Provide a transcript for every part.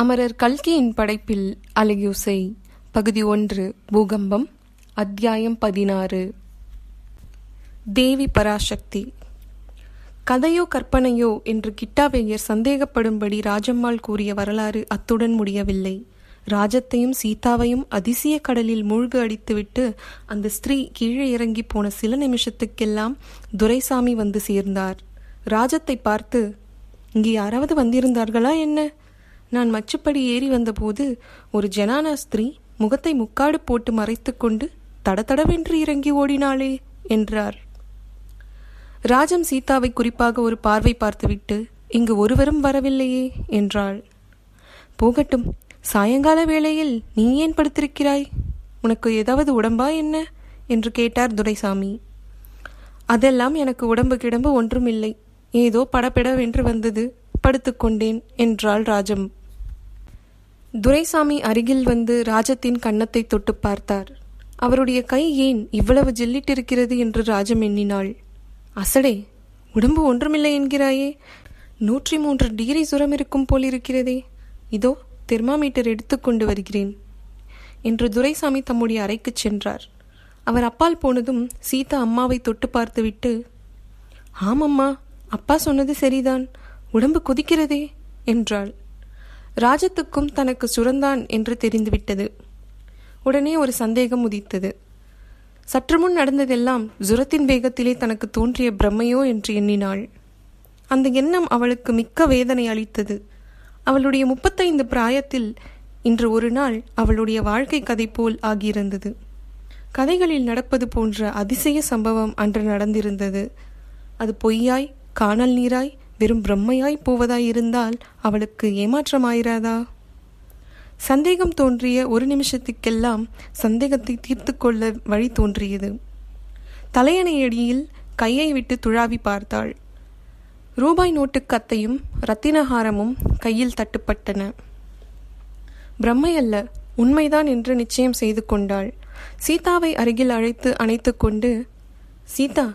அமரர் கல்கியின் படைப்பில் அலையோசை பகுதி 1 பூகம்பம் அத்தியாயம் 16 தேவி பராசக்தி. கதையோ கற்பனையோ என்று கிட்டாவையர் சந்தேகப்படும்படி ராஜம்மாள் கூறிய வரலாறு அத்துடன் முடியவில்லை. ராஜத்தையும் சீதாவையும் அதிசய கடலில் மூழ்கு அடித்துவிட்டு அந்த ஸ்திரீ கீழே இறங்கி போன சில நிமிஷத்துக்கெல்லாம் துரைசாமி வந்து சேர்ந்தார். ராஜத்தை பார்த்து, இங்கே யாராவது வந்திருந்தார்களா என்ன? நான் மச்சுப்படி ஏறி வந்தபோது ஒரு ஜனானா ஸ்திரீ முகத்தை முக்காடு போட்டு மறைத்து கொண்டு தடதடவென்று இறங்கி ஓடினாளே என்றார். ராஜம் சீதாவை குறிப்பாக ஒரு பார்வை பார்த்துவிட்டு, இங்கு ஒருவரும் வரவில்லையே என்றாள். போகட்டும், சாயங்கால வேளையில் நீ ஏன் படுத்திருக்கிறாய்? உனக்கு ஏதாவது உடம்பா என்ன என்று கேட்டார் துரைசாமி. அதெல்லாம் எனக்கு உடம்பு கிடம்பு ஒன்றுமில்லை, ஏதோ படபெடவென்று வந்தது, படுத்துக்கொண்டேன் என்றாள் ராஜம். துரைசாமி அருகில் வந்து ராஜத்தின் கன்னத்தை தொட்டு பார்த்தார். அவருடைய கை ஏன் இவ்வளவு ஜில்லிட்டிருக்கிறது என்று ராஜம் எண்ணினாள். அசடே, உடம்பு ஒன்றுமில்லை என்கிறாயே, 103 டிகிரி சுரம் இருக்கும் போல் இருக்கிறதே, இதோ தெர்மாமீட்டர் எடுத்துக்கொண்டு வருகிறேன் என்று துரைசாமி தம்முடைய அறைக்கு சென்றார். அவர் அப்பால் போனதும் சீதா அம்மாவை தொட்டு பார்த்துவிட்டு, ஆமம்மா, அப்பா சொன்னது சரிதான், உடம்பு கொதிக்கிறதே என்றாள். ராஜத்துக்கும் தனக்கு சுரந்தான் என்று தெரிந்துவிட்டது. உடனே ஒரு சந்தேகம் உதித்தது. சற்று முன் நடந்ததெல்லாம் ஜுரத்தின் வேகத்திலே தனக்கு தோன்றிய பிரம்மையோ என்று எண்ணினாள். அந்த எண்ணம் அவளுக்கு மிக்க வேதனை அளித்தது. அவளுடைய 35 பிராயத்தில் இன்று ஒரு நாள் அவளுடைய வாழ்க்கை கதை போல் ஆகியிருந்தது. கதைகளில் நடப்பது போன்ற அதிசய சம்பவம் அன்று நடந்திருந்தது. அது பொய்யாய், காணல் நீராய், வெறும் பிரம்மையாய் போவதாய் இருந்தால் அவளுக்கு ஏமாற்றமாயிராதா? சந்தேகம் தோன்றிய ஒரு நிமிஷத்துக்கெல்லாம் சந்தேகத்தை தீர்த்து கொள்ள வழி தோன்றியது. தலையணையடியில் கையை விட்டு துழாவி பார்த்தாள். ரூபாய் நோட்டு கத்தையும் இரத்தினஹாரமும் கையில் தட்டுப்பட்டன. பிரம்மை அல்ல, உண்மைதான் என்று நிச்சயம் செய்து கொண்டாள். சீதாவை அருகில் அழைத்து அணைத்து கொண்டு, சீதா,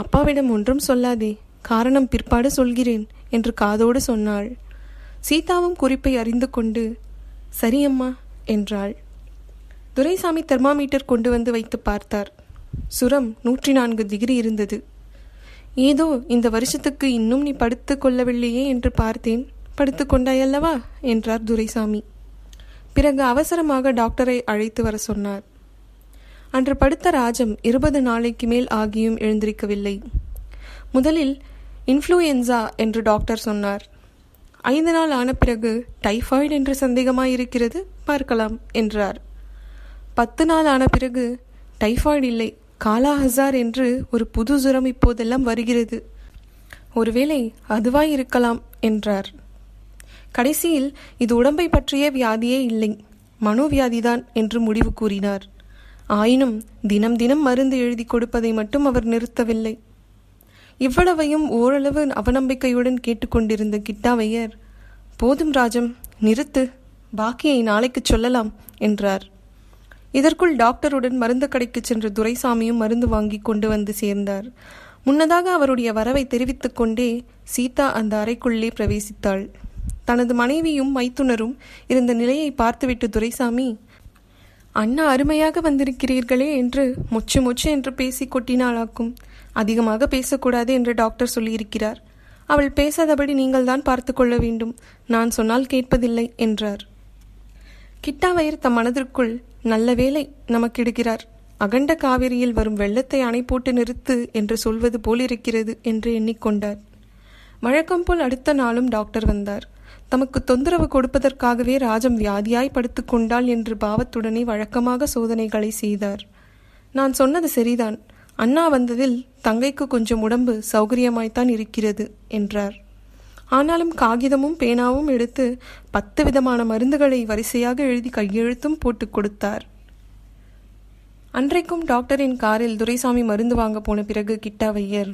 அப்பாவிடம் ஒன்றும் சொல்லாதே, காரணம் பிற்பாடு சொல்கிறேன் என்று காதோடு சொன்னாள். சீதாவும் குறிப்பை அறிந்து கொண்டு, சரியம்மா என்றாள். துரைசாமி தெர்மாமீட்டர் கொண்டு வந்து வைத்து பார்த்தார். சுரம் 104 டிகிரி இருந்தது. ஏதோ இந்த வருஷத்துக்கு இன்னும் நீ படுத்து கொள்ளவில்லையே என்று பார்த்தேன், படுத்து கொண்டாயல்லவா என்றார் துரைசாமி. பிறகு அவசரமாக டாக்டரை அழைத்து வர சொன்னார். அன்று படுத்த ராஜம் 20 நாளைக்கு மேல் ஆகியும் எழுந்திருக்கவில்லை. முதலில் இன்ஃப்ளூயன்சா என்று டாக்டர் சொன்னார். 5 நாள் ஆன பிறகு டைஃபாய்டு என்று சந்தேகமாயிருக்கிறது, பார்க்கலாம் என்றார். 10 நாள் ஆன பிறகு டைஃபாய்டு இல்லை, காலா ஹசார் என்று ஒரு புது ஜுரம் இப்போதெல்லாம் வருகிறது, ஒருவேளை அதுவாய் இருக்கலாம் என்றார். கடைசியில் இது உடம்பை பற்றிய வியாதியே இல்லை, மனோவியாதிதான் என்று முடிவு கூறினார். ஆயினும் தினம் தினம் மருந்து எழுதி கொடுப்பதை மட்டும் அவர் நிறுத்தவில்லை. இவ்வளவையும் ஓரளவு அவநம்பிக்கையுடன் கேட்டுக்கொண்டிருந்த கிட்டாவையர், போதும் ராஜம், நிறுத்து, பாக்கியை நாளைக்கு சொல்லலாம் என்றார். இதற்குள் டாக்டருடன் மருந்து கடைக்கு சென்ற துரைசாமியும் மருந்து வாங்கி கொண்டு வந்து சேர்ந்தார். முன்னதாக அவருடைய வரவை தெரிவித்து கொண்டே சீதா அந்த அறைக்குள்ளே பிரவேசித்தாள். தனது மனைவியும் மைத்துனரும் இருந்த நிலையை பார்த்துவிட்டு துரைசாமி, அண்ணா அருமையாக வந்திருக்கிறீர்களே என்று மொச்சு மொச்சு என்று பேசி கொட்டினாளாக்கும். அதிகமாக பேசக்கூடாது என்று டாக்டர் சொல்லியிருக்கிறார். அவள் பேசாதபடி நீங்கள் தான் பார்த்து கொள்ள வேண்டும், நான் சொன்னால் கேட்பதில்லை என்றார். கிட்டாவையர் தம் மனதிற்குள், நல்ல வேளை நமக்கிடுகிறார், அகண்ட காவிரியில் வரும் வெள்ளத்தை அணை போட்டு நிறுத்து என்று சொல்வது போலிருக்கிறது என்று எண்ணிக்கொண்டார். வழக்கம் போல் அடுத்த நாளும் டாக்டர் வந்தார். தமக்கு தொந்தரவு கொடுப்பதற்காகவே ராஜம் வியாதியாய் படுத்து கொண்டாள் என்று பாவத்துடனே வழக்கமாக சோதனைகளை செய்தார். நான் சொன்னது சரிதான், அண்ணா வந்ததில் தங்கைக்கு கொஞ்சம் உடம்பு சௌகரியமாய்த்தான் இருக்கிறது என்றார். ஆனாலும் காகிதமும் பேனாவும் எடுத்து 10 விதமான மருந்துகளை வரிசையாக எழுதி கையெழுத்தும் போட்டு கொடுத்தார். அன்றைக்கும் டாக்டரின் காரில் துரைசாமி மருந்து வாங்க போன பிறகு கிட்டாவையர்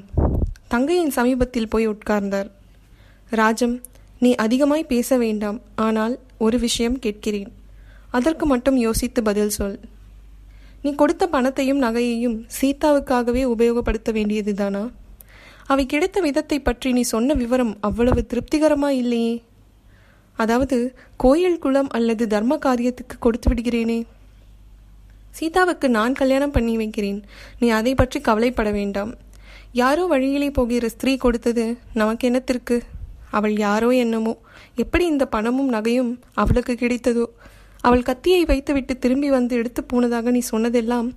தங்கையின் சமீபத்தில் போய் உட்கார்ந்தார். ராஜம், நீ அதிகமாய் பேச வேண்டாம், ஆனால் ஒரு விஷயம் கேட்கிறேன், அதற்கு மட்டும் யோசித்து பதில் சொல். நீ கொடுத்த பணத்தையும் நகையையும் சீதாவுக்காகவே உபயோகப்படுத்த வேண்டியதுதானா? அவை கிடைத்த விதத்தை பற்றி நீ சொன்ன விவரம் அவ்வளவு திருப்திகரமா இல்லையே. அதாவது கோயில் குளம் அல்லது தர்ம காரியத்துக்கு கொடுத்து விடுகிறேனே. சீதாவுக்கு நான் கல்யாணம் பண்ணி வைக்கிறேன். நீ அதை பற்றி கவலைப்பட வேண்டாம். யாரோ வழியிலே போகிற ஸ்திரீ கொடுத்தது நமக்கு என்னத்திற்கு? அவள் யாரோ என்னமோ. எப்படி இந்த பணமும் நகையும் அவளுக்கு கிடைத்ததோ? அவள் கத்தியை வைத்துவிட்டு திரும்பி வந்து எடுத்து போனதாக நீ சொன்னதெல்லாம்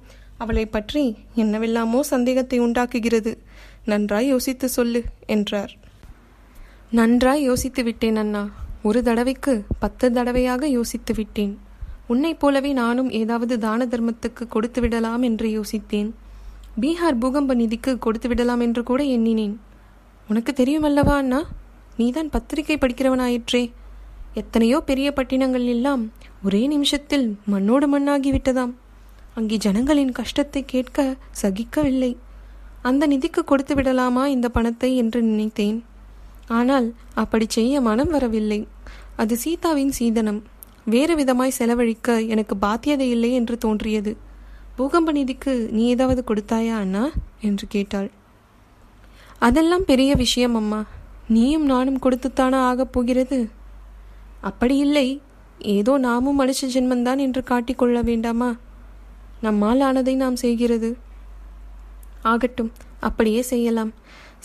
அவளை பற்றி என்னவெல்லாமோ சந்தேகத்தை உண்டாக்குகிறது. நன்றாய் யோசித்து சொல்லு என்றார். நன்றாய் யோசித்து விட்டேன் அண்ணா. ஒரு தடவைக்கு 10 தடவையாக யோசித்து விட்டேன். உன்னைப் போலவே நானும் ஏதாவது தான தர்மத்துக்கு கொடுத்து விடலாம் என்று யோசித்தேன். பீகார் பூகம்ப நிதிக்கு கொடுத்து விடலாம் என்று கூட எண்ணினேன். உனக்கு தெரியுமல்லவா அண்ணா, நீதான் பத்திரிகை படிக்கிறவனாயிற்றே. எத்தனையோ பெரிய பட்டினங்கள் எல்லாம் ஒரே நிமிஷத்தில் மண்ணோடு மண்ணாகிவிட்டதாம். அங்கே ஜனங்களின் கஷ்டத்தை கேட்க சகிக்கவில்லை. அந்த நிதிக்கு கொடுத்து விடலாமா இந்த பணத்தை என்று நினைத்தேன். ஆனால் அப்படி செய்ய மனம் வரவில்லை. அது சீதாவின் சீதனம். வேறு விதமாய் செலவழிக்க எனக்கு பாத்தியதை இல்லை என்று தோன்றியது. பூகம்ப நிதிக்கு நீ ஏதாவது கொடுத்தாயா அண்ணா என்று கேட்டாள். அதெல்லாம் பெரிய விஷயம் அம்மா. நீயும் நானும் கொடுத்துத்தானா ஆகப் போகிறது? அப்படி இல்லை, ஏதோ நாமும் மனுஷ ஜென்மந்தான் என்று காட்டிக்கொள்ள வேண்டாமா? நம்மால் ஆனதை நாம் செய்கிறது. ஆகட்டும், அப்படியே செய்யலாம்.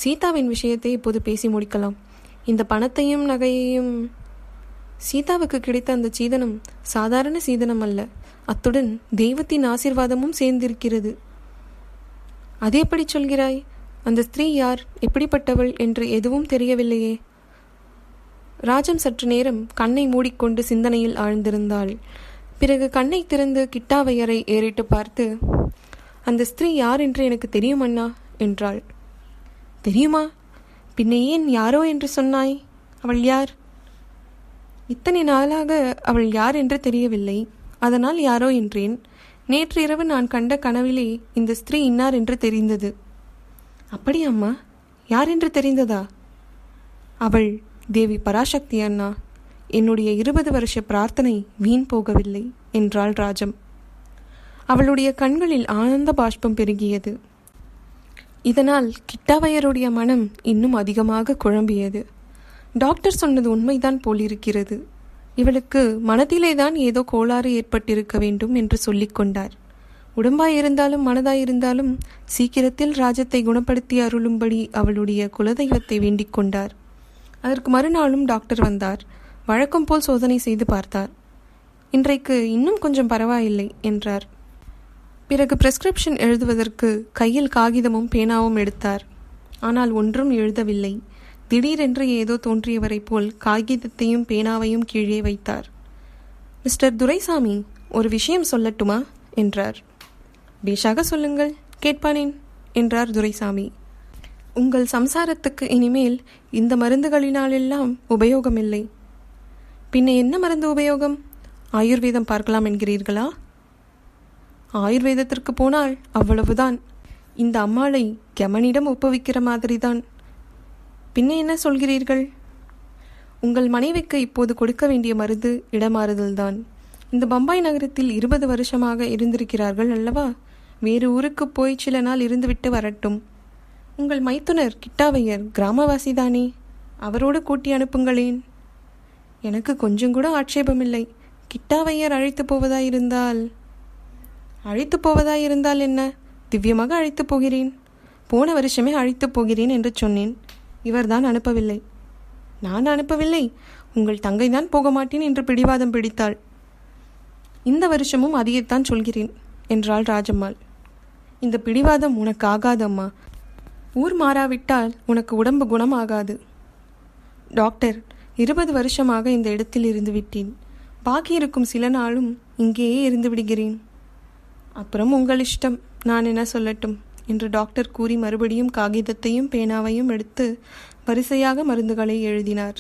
சீதாவின் விஷயத்தை இப்போது பேசி முடிக்கலாம். இந்த பணத்தையும் நகையையும். சீதாவுக்கு கிடைத்த அந்த சீதனம் சாதாரண சீதனம் அல்ல. அத்துடன் தெய்வத்தின் ஆசீர்வாதமும் சேர்ந்திருக்கிறது. அது எப்படி சொல்கிறாய்? அந்த ஸ்திரீ யார், எப்படிப்பட்டவள் என்று எதுவும் தெரியவில்லையே. ராஜம் சற்று நேரம் கண்ணை மூடிக்கொண்டு சிந்தனையில் ஆழ்ந்திருந்தாள். பிறகு கண்ணை திறந்து கிட்டாவையரை ஏறிட்டு பார்த்து, அந்த ஸ்திரீ யார் என்று எனக்கு தெரியும் அண்ணா என்றாள். தெரியுமா? பின்ன ஏன் யாரோ என்று சொன்னாய்? அவள் யார்? இத்தனை நாளாக அவள் யார் என்று தெரியவில்லை. அதனால் யாரோ என்றேன். நேற்று இரவு நான் கண்ட கனவிலே இந்த ஸ்திரீ இன்னார் என்று தெரிந்தது. அப்படி அம்மா? யார் என்று தெரிந்ததா? அவள் தேவி பராசக்தி அண்ணா. என்னுடைய 20 வருஷ பிரார்த்தனை வீண் போகவில்லை என்றாள் ராஜம். அவளுடைய கண்களில் ஆனந்த பாஷ்பம் பெருகியது. இதனால் கிட்டாவையருடைய மனம் இன்னும் அதிகமாக குழம்பியது. டாக்டர் சொன்னது உண்மைதான் போலிருக்கிறது. இவளுக்கு மனதிலேதான் ஏதோ கோளாறு ஏற்பட்டிருக்க வேண்டும் என்று சொல்லிக் கொண்டார். உடம்பாயிருந்தாலும் மனதாயிருந்தாலும் சீக்கிரத்தில் ராஜத்தை குணப்படுத்தி அருளும்படி அவளுடைய குலதெய்வத்தை வேண்டிக் கொண்டார். அதற்கு மறுநாளும் டாக்டர் வந்தார். வழக்கம் போல் சோதனை செய்து பார்த்தார். இன்றைக்கு இன்னும் கொஞ்சம் பரவாயில்லை என்றார். பிறகு பிரிஸ்கிரிப்ஷன் எழுதுவதற்கு கையில் காகிதமும் பேனாவும் எடுத்தார். ஆனால் ஒன்றும் எழுதவில்லை. திடீரென்று ஏதோ தோன்றியவரை போல் காகிதத்தையும் பேனாவையும் கீழே வைத்தார். மிஸ்டர் துரைசாமி, ஒரு விஷயம் சொல்லட்டுமா என்றார். பேஷாக சொல்லுங்கள், கேட்பானேன் என்றார் துரைசாமி. உங்கள் சம்சாரத்துக்கு இனிமேல் இந்த மருந்துகளினாலெல்லாம் உபயோகமில்லை. பின்ன என்ன மருந்து உபயோகம்? ஆயுர்வேதம் பார்க்கலாம் என்கிறீர்களா? ஆயுர்வேதத்திற்கு போனால் அவ்வளவுதான். இந்த அம்மாளை கெமனிடம் ஒப்புவிக்கிற மாதிரிதான். பின்ன என்ன சொல்கிறீர்கள்? உங்கள் மனைவிக்கு இப்போது கொடுக்க வேண்டிய மருந்து இடமாறுதல்தான். இந்த பம்பாய் நகரத்தில் 20 வருஷமாக இருந்திருக்கிறார்கள் அல்லவா? வேறு ஊருக்கு போய் சில நாள் இருந்துவிட்டு வரட்டும். உங்கள் மைத்துனர் கிட்டாவையர் கிராமவாசிதானே, அவரோடு கூட்டி அனுப்புங்களேன். எனக்கு கொஞ்சம் கூட ஆட்சேபமில்லை. கிட்டாவையர் அழைத்து போவதாயிருந்தால் என்ன? திவ்யமாக அழைத்து போகிறேன். போன வருஷமே அழைத்து போகிறேன் என்று சொன்னேன். இவர்தான் அனுப்பவில்லை. நான் அனுப்பவில்லை, உங்கள் தங்கைதான் போக மாட்டேன் என்று பிடிவாதம் பிடித்தாள். இந்த வருஷமும் அதையத்தான் சொல்கிறேன் என்றாள் ராஜம்மாள். இந்த பிடிவாதம் உனக்கு ஆகாதம்மா. ஊர் மாறாவிட்டால் உனக்கு உடம்பு குணமாகாது. டாக்டர், 20 வருஷமாக இந்த இடத்தில் இருந்து விட்டேன். பாக்கி இருக்கும் சில நாளும் இங்கேயே இருந்து விடுகிறேன். அப்புறம் உங்கள் இஷ்டம், நான் என்ன சொல்லட்டும் என்று டாக்டர் கூறி மறுபடியும் காகிதத்தையும் பேனாவையும் எடுத்து வரிசையாக மருந்துகளை எழுதினார்.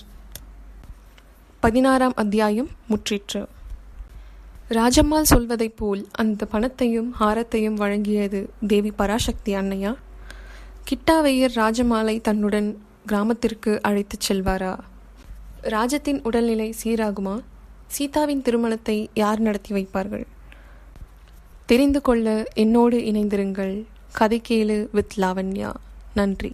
16ஆம் அத்தியாயம் முற்றிற்று. ராஜம்மாள் சொல்வதைப் போல் அந்த பணத்தையும் ஹாரத்தையும் வழங்கியது தேவி பராசக்தி அன்னையா? கிட்டாவையர் ராஜம்மாளை தன்னுடன் கிராமத்திற்கு அழைத்துச் செல்வாரா? ராஜத்தின் உடல்நிலை சீராகுமா? சீதாவின் திருமணத்தை யார் நடத்தி வைப்பார்கள்? தெரிந்து கொள்ள என்னோடு இணைந்திருங்கள். கதை கேளு வித் லாவண்யா. நன்றி.